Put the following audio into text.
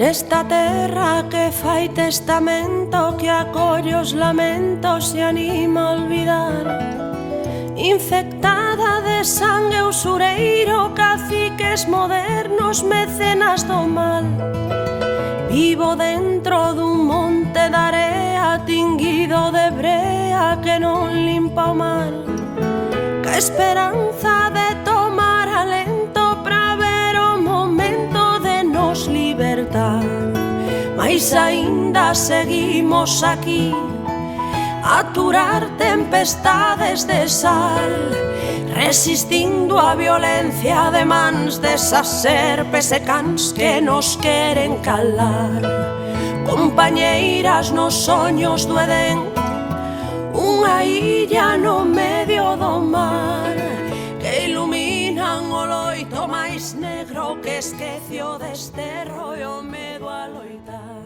Nesta terra que fai testamento, que acolle os lamentos e anima a olvidar, infectada de sangue usureiro, caciques modernos, mecenas do mal. Vivo dentro dun monte de area tinguido de brea que non limpa o mal, ca esperanza de tomar alento pra ver o momento de nos libertar. Mais aínda seguimos aquí a aturar tempestades de sal, resistindo a violencia de mans desas serpes e cans que nos queren calar. Compañeiras nos soños do Edén, unha illa no medio do mar, que iluminan o loito máis negro que esquece o desterro e o medo a loitar.